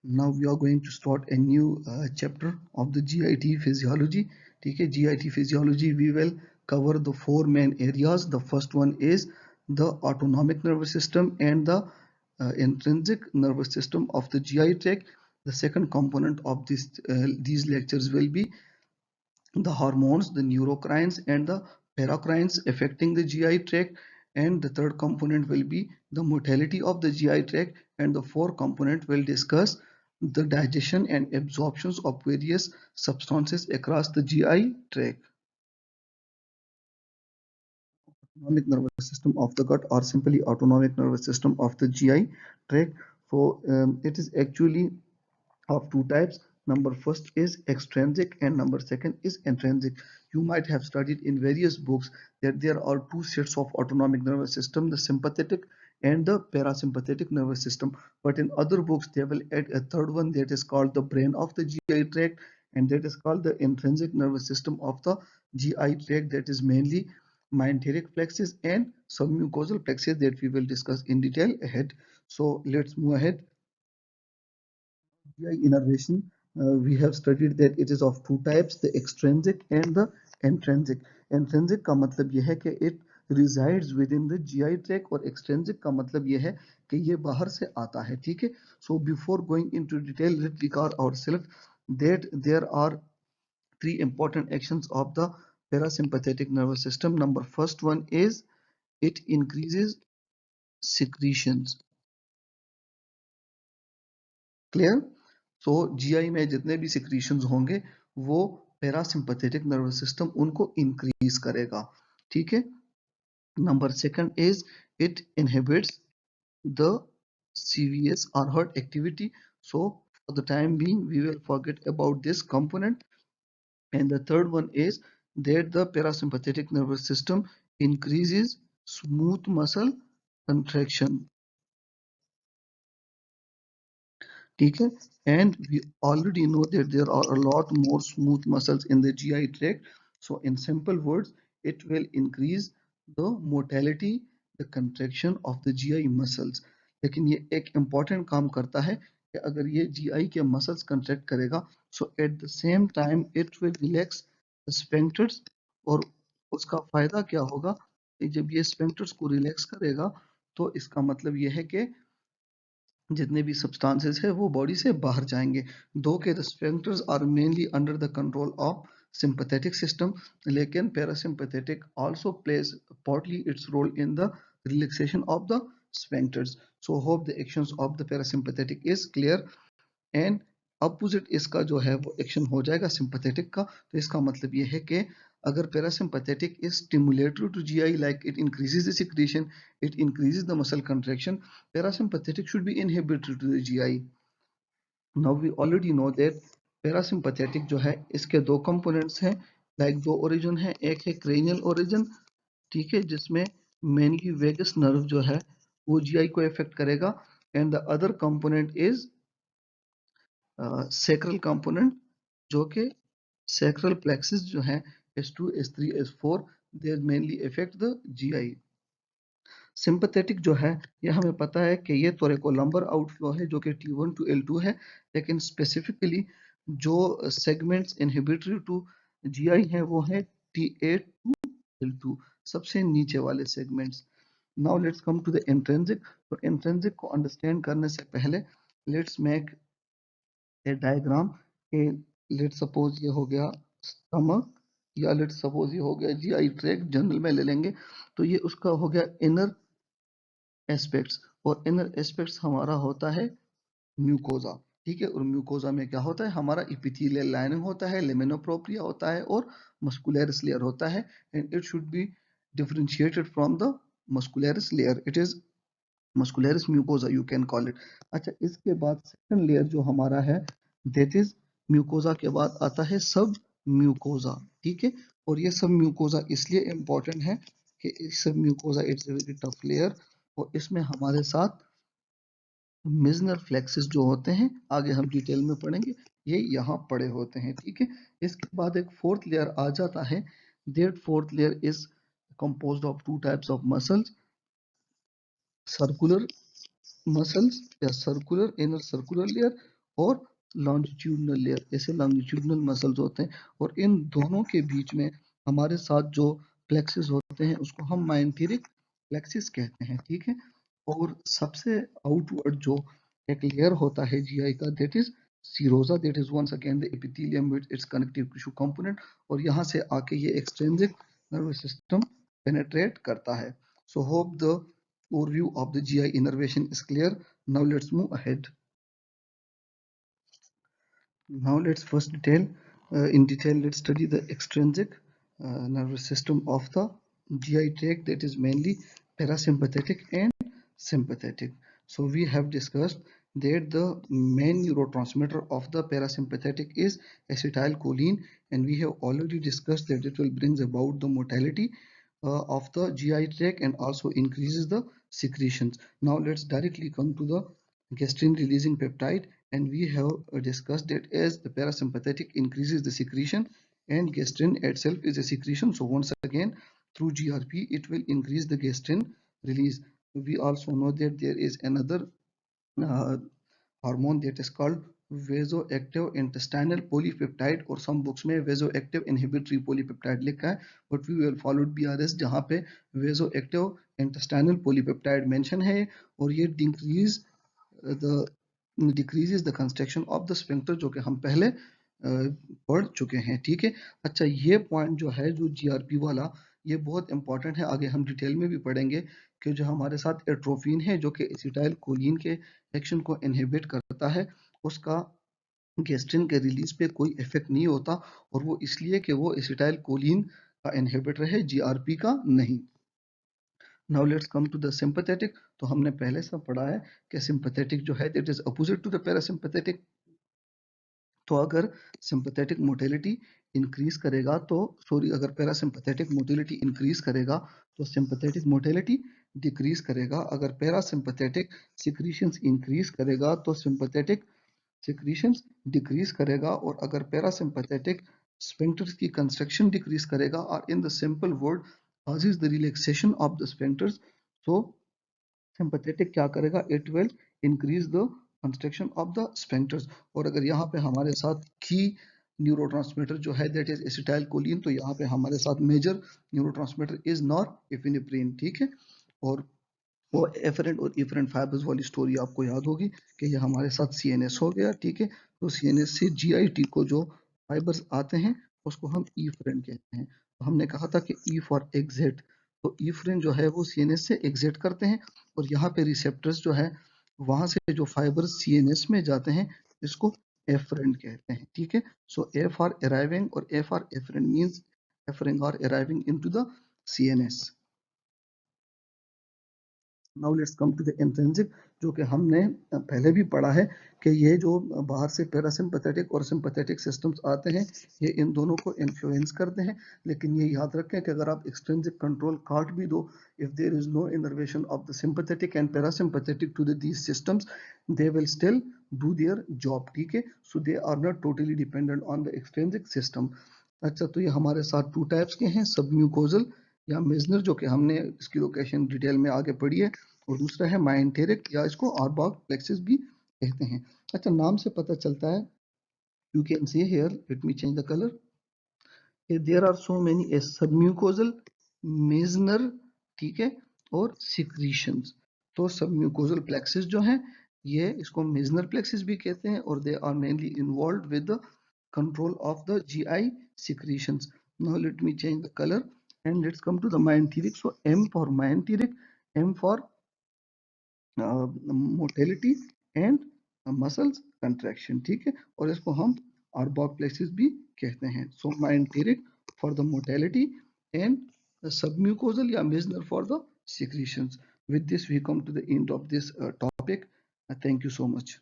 Now we are going to start a new chapter of the GIT physiology. Okay, GIT physiology, we will cover the four main areas. The first one is the autonomic nervous system and the intrinsic nervous system of the GI tract. The second component of these lectures will be the hormones, the neurocrines and the paracrines affecting the GI tract, and the third component will be the motility of the GI tract, and the fourth component will discuss the digestion and absorptions of various substances across the GI tract. Autonomic nervous system of the gut, or simply autonomic nervous system of the GI tract. So it is actually of two types. Number first is extrinsic and number second is intrinsic. You might have studied in various books that there are two sets of autonomic nervous system, the sympathetic and the parasympathetic nervous system. But in other books they will add a third one that is called the brain of the GI tract, and that is called the intrinsic nervous system of the GI tract, that is mainly mesenteric plexus and submucosal plexus that we will discuss in detail ahead. So let's move ahead. GI innervation, we have studied that it is of two types, the extrinsic and the intrinsic. Intrinsic का मतलब यह है कि it resides within the GI tract, और extrinsic का मतलब यह है कि ये बाहर से आता है. ठीक है. So before going into detail, let's recall ourselves that there are three important actions of the parasympathetic nervous system. Number first one is it increases secretions. Clear. So GI में जितने भी सिक्रीशंस होंगे वो पैरासिम्पथेटिक नर्वस सिस्टम उनको increase करेगा. ठीक है. Number second is it inhibits the CVS or heart activity. So for the time being we will forget about this component. And the third one is that the parasympathetic nervous system increases smooth muscle contraction. ठीक है. And we already know that there are a lot more smooth muscles in the GI tract. So in simple words, it will increase the motility, the contraction of the GI muscles. लेकिन ये एक important काम करता है कि अगर ये GI के muscles contract करेगा, so at the same time it will relax the sphincters. और उसका फायदा क्या होगा कि जब ये sphincters को relax करेगा तो इसका मतलब ये है कि जितने भी सब्सटेंसेस है वो बॉडी से बाहर जाएंगे. दो के the sphincters are mainly under the control of sympathetic system, लेकिन parasympathetic also plays partly its role in the relaxation of the sphincters. So hope the actions of the parasympathetic is clear. And opposite इसका जो है वो action हो जाएगा sympathetic का. तो इसका मतलब ये है कि अगर parasympathetic is stimulatory to GI, like it increases the secretion, it increases the muscle contraction, parasympathetic should be inhibitory to the GI. Now we already know that parasympathetic जो है इसके दो कंपोनेंट्स हैं, लाइक दो ओरिजिन है. एक है cranial origin, ठीक है, जिसमें मेनली वेगस नर्व जो है वो जीआई को इफेक्ट करेगा. And the other component is sacral component, जो कि sacral plexus जो है S2 S3 S4, they mainly effect the GI. Sympathetic जो है ये हमें पता है कि ये थोरैकोलम्बर आउटफ्लो है जो कि T1 टू L2 है, लेकिन स्पेसिफिकली जो सेगमेंट्स इनहिबिटरी टू GI है वो है T8 टू L2, सबसे नीचे वाले segments. Now let's come to the intrinsic. तो इंट्रिंसिक को अंडरस्टैंड करने से पहले let's make a diagram. Let suppose ये हो गया स्टमक, या लेट सपोज ये हो गया जीआई ट्रैक्ट, जनरल में ले लेंगे. तो ये उसका हो गया इनर एस्पेक्ट्स, और इनर एस्पेक्ट्स हमारा होता है म्यूकोजा. ठीक है. और म्यूकोजा में क्या होता है, हमारा इपिथेलियल लाइनिंग होता है, लेमिनोप्रोपिया होता है और मस्कुलरिस लेयर होता है. And it should be differentiated from the muscularis layer. It is muscularis mucosa you can call it. अच्छा, इसके बाद सेकंड लेयर जो हमारा है दैट इज म्यूकोजा के बाद आता है सब म्यूकोजा. ठीक है. और ये सब म्यूकोजा इसलिए इम्पोर्टेंट है कि सब mucosa it's very tough layer, और इसमें हमारे साथ मिजनर फ्लेक्सेस जो होते हैं, आगे हम डिटेल में पढ़ेंगे, ये यहाँ पड़े होते हैं. ठीक है. इसके बाद एक फोर्थ लेयर आ जाता है. That fourth layer is composed of two types of muscles, circular muscles या सर्कुलर इनर सर्कुलर लेयर और लॉन्जिट्यूडनल लेयर, ऐसे लॉन्जिट्यूडनल मसल्स होते हैं, और इन दोनों के बीच में हमारे साथ जो प्लेक्सिस होते हैं उसको हम माइंथेरिक प्लेक्सिस कहते हैं, ठीक है। और सबसे आउटवर्ड जो एक लेयर होता है जीआई का, that is serosa, that is once again the epithelium with its connective tissue component, और यहाँ से आके ये एक्सट्रिंसिक नर्वस सिस्टम पेनेट्रेट करता है। So hope the overview of the GI innervation is clear. Now let's move ahead. Now let's first in detail, let's study the extrinsic nervous system of the GI tract, that is mainly parasympathetic and sympathetic. So we have discussed that the main neurotransmitter of the parasympathetic is acetylcholine, and we have already discussed that it will bring about the motility of the GI tract and also increases the secretions. Now let's directly come to the gastrin releasing peptide, and we have discussed that as the parasympathetic increases the secretion, and gastrin itself is a secretion, so once again through GRP it will increase the gastrin release. We also know that there is another uh, hormone that is called vasoactive intestinal polypeptide, और some books में vasoactive inhibitory polypeptide लिखा है, but we will follow BRS जहाँ पे vasoactive intestinal polypeptide mention है, और ये the decreases the constriction of the sphincter, जो कि हम पहले पढ़ चुके हैं, ठीक है। अच्छा, ये पॉइंट जो है जो जीआरपी वाला, ये बहुत इंपॉर्टेंट है, आगे हम डिटेल में भी पढ़ेंगे कि जो हमारे साथ एट्रोफिन है जो कि एसिटाइल कोलिन के एक्शन को इनहिबिट करता है, उसका गैस्ट्रिन के रिलीज पे कोई इफेक्ट नहीं होता, और वो इसलिए कि वो एसिटाइल कोलिन का इनहिबिटर है, जीआरपी का नहीं। Now let's come to the sympathetic. तो हमने पहले से पढ़ा है कि सिंपैथेटिक जो है it is opposite to the parasympathetic. तो अगर सिंपैथेटिक मोटिलिटी इंक्रीज करेगा तो सॉरी अगर पैरासिम्पैथेटिक मोटिलिटी इंक्रीज करेगा तो सिंपैथेटिक मोटिलिटी डिक्रीज करेगा। अगर पैरासिम्पैथेटिक सिक्रीशंस इंक्रीज करेगा तो सिंपैथेटिक सिक्रीशंस डिक्रीज करेगा, और अगर पैरासिम्पैथेटिक स्फिंक्टर्स की कंस्ट्रक्शन डिक्रीज करेगा, और in the simple word causes the relaxation of the sphincters, so sympathetic क्या करेगा, it will increase the construction of the sphincters. और अगर यहाँ पे हमारे साथ की न्यूरोट्रांसमीटर जो है दैट इज एसिटाइलकोलिन, तो यहाँ पे हमारे साथ मेजर न्यूरोट्रांसमीटर इज नॉरएपिनेफ्रिन, ठीक है। और वो एफरेंट और इफरेंट फाइबर्स वाली स्टोरी आपको याद होगी कि ये हमारे साथ सीएनएस हो गया, ठीक है। तो सीएनएस से जीआईटी को जो फाइबर्स आते हैं उसको हम इफरेंट कहते हैं। तो हमने कहा था कि ई फॉर एग्जिट, तो इफरेंट जो है वो सीएनएस से एग्जिट करते हैं, और यहाँ पे रिसेप्टर्स जो है वहां से जो फाइबर्स सीएनएस में जाते हैं इसको एफरेंट कहते हैं, ठीक है। सो ए फॉर अराइविंग और A for efferent means efferring और arriving into the CNS. Now let's come to the intrinsic, जो कि हमने पहले भी पढ़ा है कि ये जो बाहर से पैरासिम्पैथेटिक और सिंपैथेटिक सिस्टम्स आते हैं ये इन दोनों को इन्फ्लुएंस करते हैं, लेकिन ये याद रखें कि अगर आप एक्सट्रिंसिक कंट्रोल काट भी दो, if there is no innervation of the sympathetic and parasympathetic to these systems, they will still do their job, ठीक है। So they are not totally dependent on the extrinsic system. अच्छा, तो ये हमारे साथ टू टाइप्स के हैं, submucosal या मेजनर, जो कि हमने इसकी लोकेशन डिटेल में आगे पढ़ी है, और दूसरा है माइंटेरिक या इसको आरबाग प्लेक्सिस भी कहते हैं। अच्छा, नाम से पता चलता है, you can see here, let me change the colour, there are so many submucosal, Meissner, ठीक है, और सिक्रीशंस। तो सबम्यूकोजल प्लेक्सिस जो है ये इसको मेजनर प्लेक्सिस भी कहते हैं, और they are mainly involve with the control of the GI secretions. Now let me change the color and let's come to the myenteric. So M for myenteric, M for mortality and muscles contraction, ठीक है, और इसको हम आरबॉग plexus भी कहते हैं। So myenteric for the motility and submucosal या Meissner for the secretions. With this we come to the end of this topic. Thank you so much.